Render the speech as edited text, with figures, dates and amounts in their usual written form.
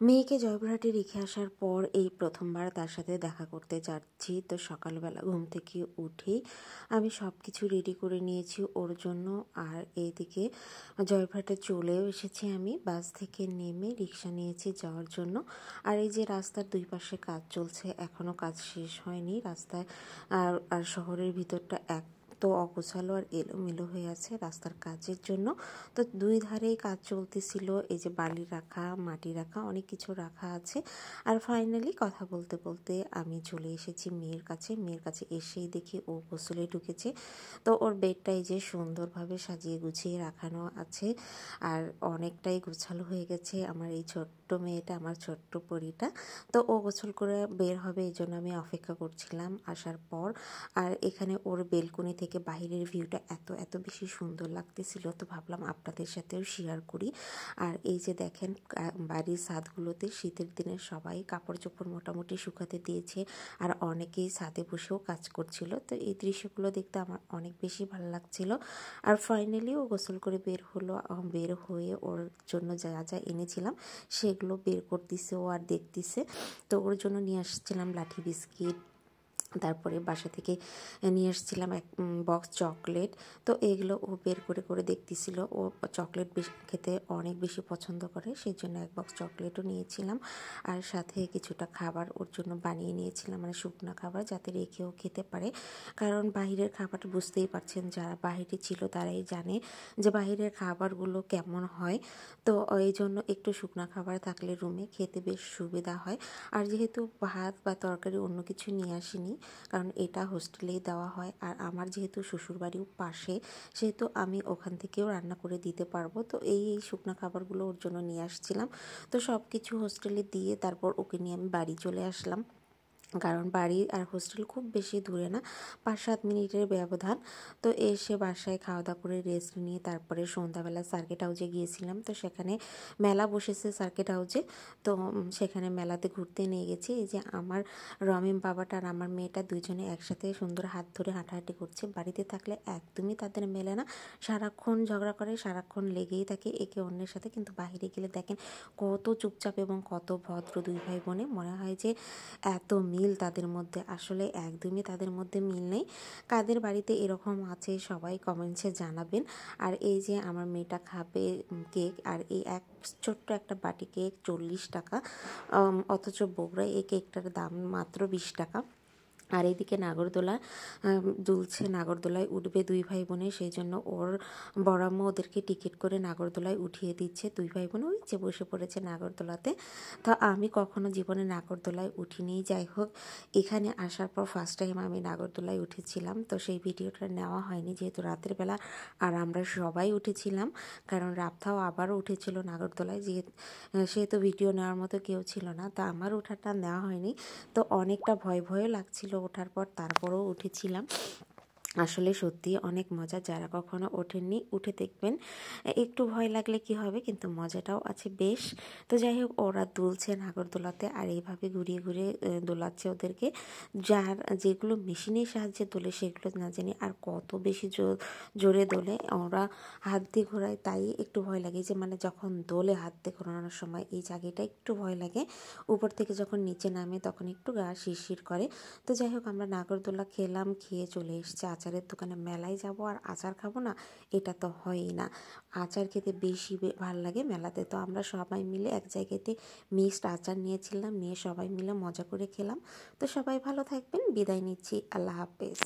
মেয়েকে জয়পুরহাটে রেখে আসার পর এই প্রথমবার তার সাথে দেখা করতে যাচ্ছি। তো সকালবেলা ঘুম থেকে উঠেই আমি সব কিছু রেডি করে নিয়েছি ওর জন্য। আর এইদিকে জয়পুরহাটে চলেও এসেছি, আমি বাস থেকে নেমে রিক্সা নিয়েছি যাওয়ার জন্য। আর এই যে রাস্তার দুই পাশে কাজ চলছে, এখনও কাজ শেষ হয়নি রাস্তায়। আর শহরের ভিতরটা তো অগোছালো আর এলোমেলো হয়ে আছে রাস্তার কাজের জন্য। তো দুই ধারেই কাজ চলতেছিল, এই যে বালি রাখা, মাটি রাখা, অনেক কিছু রাখা আছে। আর ফাইনালি কথা বলতে বলতে আমি চলে এসেছি মেয়ের কাছে এসেই দেখি ও গোসলে ঢুকেছে। তো ওর বেডটা এই যে সুন্দরভাবে সাজিয়ে গুছিয়ে রাখানো আছে, আর অনেকটাই গোছালো হয়ে গেছে। আমার এই ছোট্ট মেয়েটা, আমার ছোট্ট পরীটা, তো ও গোসল করে বের হবে, এই জন্য আমি অপেক্ষা করছিলাম আসার পর। আর এখানে ওর বেলকনি থেকে বাহিরের ভিউটা এত এত বেশি সুন্দর লাগতেছিল, তো ভাবলাম আপনাদের সাথেও শেয়ার করি। আর এই যে দেখেন বাড়ির ছাদগুলোতে শীতের দিনে সবাই কাপড় চোপড় মোটামুটি শুকাতে দিয়েছে, আর অনেকেই ছাদে বসেও কাজ করছিল। তো এই দৃশ্যগুলো দেখতে আমার অনেক বেশি ভালো লাগছিল। আর ফাইনালি ও গোসল করে বের হলো, বের হয়ে ওর জন্য যা যা এনেছিলাম সেগুলো বের করতেছে ও আর দেখতেছে। তো ওর জন্য নিয়ে আসছিলাম লাঠি বিস্কিট, তারপরে বাসা থেকে নিয়ে এসেছিলাম এক বক্স চকলেট। তো এগুলো ও বের করে করে দেখতেছিল। ও চকলেট খেতে অনেক বেশি পছন্দ করে, সেই জন্য এক বক্স চকলেটও নিয়েছিলাম। আর সাথে কিছুটা খাবার ওর জন্য বানিয়ে নিয়েছিলাম, মানে শুকনো খাবার, যাতে রেখেও খেতে পারে। কারণ বাহিরের খাবারটা বুঝতেই পারছেন, যারা বাহিরে ছিল তারাই জানে যে বাহিরের খাবারগুলো কেমন হয়। তো এই জন্য একটু শুকনো খাবার থাকলে রুমে খেতে বেশ সুবিধা হয়। আর যেহেতু ভাত বা তরকারি অন্য কিছু নিয়ে আসিনি, কারণ এটা হোস্টেলেই দেওয়া হয়। আর আমার যেহেতু শ্বশুরবাড়িও পাশে, সেহেতু আমি ওখান থেকেও রান্না করে দিতে পারবো। তো এই শুকনো খাবারগুলো ওর জন্য নিয়ে আসছিলাম। তো সব কিছু হোস্টেলে দিয়ে তারপর ওকে নিয়ে আমি বাড়ি চলে আসলাম। কারণ বাড়ি আর হোস্টেল খুব বেশি দূরে না, 5-7 মিনিটের ব্যবধান। তো এসে বাসায় খাওয়া দাওয়া করে রেস্ট নিয়ে তারপরে সন্ধ্যাবেলা সার্কিট হাউসে গিয়েছিলাম। তো সেখানে মেলা বসেছে সার্কিট হাউসে, তো সেখানে মেলাতে ঘুরতে নিয়ে গেছি। এই যে আমার রমিম বাবাটা আর আমার মেয়েটা দুইজনে একসাথে সুন্দর হাত ধরে হাঁটাহাঁটি করছে। বাড়িতে থাকলে একদমই তাদের মেলে না, সারাক্ষণ ঝগড়া করে, সারাক্ষণ লেগেই থাকে একে অন্যের সাথে। কিন্তু বাইরে গেলে দেখেন কত চুপচাপ এবং কত ভদ্র দুই ভাই বোনে, মনে হয় যে এত মিল তাদের মধ্যে। আসলে একদমই তাদের মধ্যে মিল নেই। কাদের বাড়িতে এরকম আছে সবাই কমেন্টসে জানাবেন। আর এই যে আমার মেয়েটা খাবে কেক, আর এই ছোট্ট একটা বাটি কেক 40 টাকা, অথচ বগুড়ায় এই কেকটার দাম মাত্র 20 টাকা। আর এইদিকে নাগরদোলা দুলছে, নাগরদোলায় উঠবে দুই ভাই বোনে, সেই জন্য ওর বড়াম্মা ওদেরকে টিকিট করে নাগরদোলায় উঠিয়ে দিচ্ছে। দুই ভাই বোন ওই যে বসে পড়েছে নাগরদোলাতে। তো আমি কখনো জীবনে নাগরদোলায় উঠিনি, যাই হোক এখানে আসার পর ফার্স্ট টাইম আমি নাগরদোলায় উঠেছিলাম। তো সেই ভিডিওটা নেওয়া হয়নি যেহেতু রাতের বেলা, আর আমরা সবাই উঠেছিলাম, কারণ রাবথাও আবারও উঠেছিল নাগরদোলায়, সেহেতু ভিডিও নেওয়ার মতো কেউ ছিল না। তা আমার ওঠাটা নেওয়া হয়নি। তো অনেকটা ভয় ভয়ও লাগছিল ওঠার পর, তারপরেও উঠেছিলাম। আসলে সত্যি অনেক মজা, যারা কখনো ওঠেননি উঠে দেখবেন। একটু ভয় লাগলে কি হবে, কিন্তু মজাটাও আছে বেশ। তো যাই হোক ওরা দুলছে নাগরদোলাতে, আর এইভাবে ঘুরিয়ে ঘুরিয়ে দোলাচ্ছে ওদেরকে। যেগুলো মেশিনের সাহায্যে দোলে সেগুলো না জানি আর কত বেশি জোরে দোলে, ওরা হাত দিয়ে ঘোরায়, তাই একটু ভয় লাগে। যে মানে যখন দোলে হাত দিয়ে ঘোরানোর সময় এই জায়গাটা একটু ভয় লাগে, উপর থেকে যখন নিচে নামে তখন একটু গা শিরশির করে। তো যাই হোক আমরা নাগরদোলা খেলাম, খেয়ে চলে এসেছি আচারের দোকানে। মেলায় যাব আর আচার খাবো না, এটা তো হয়ই না। আচার খেতে বেশি ভালো লাগে মেলাতে। তো আমরা সবাই মিলে এক জায়গাতে মিক্সড আচার নিয়েছিলাম, নিয়ে সবাই মিলে মজা করে খেলাম। তো সবাই ভালো থাকবেন, বিদায় নিচ্ছি, আল্লাহ হাফেজ।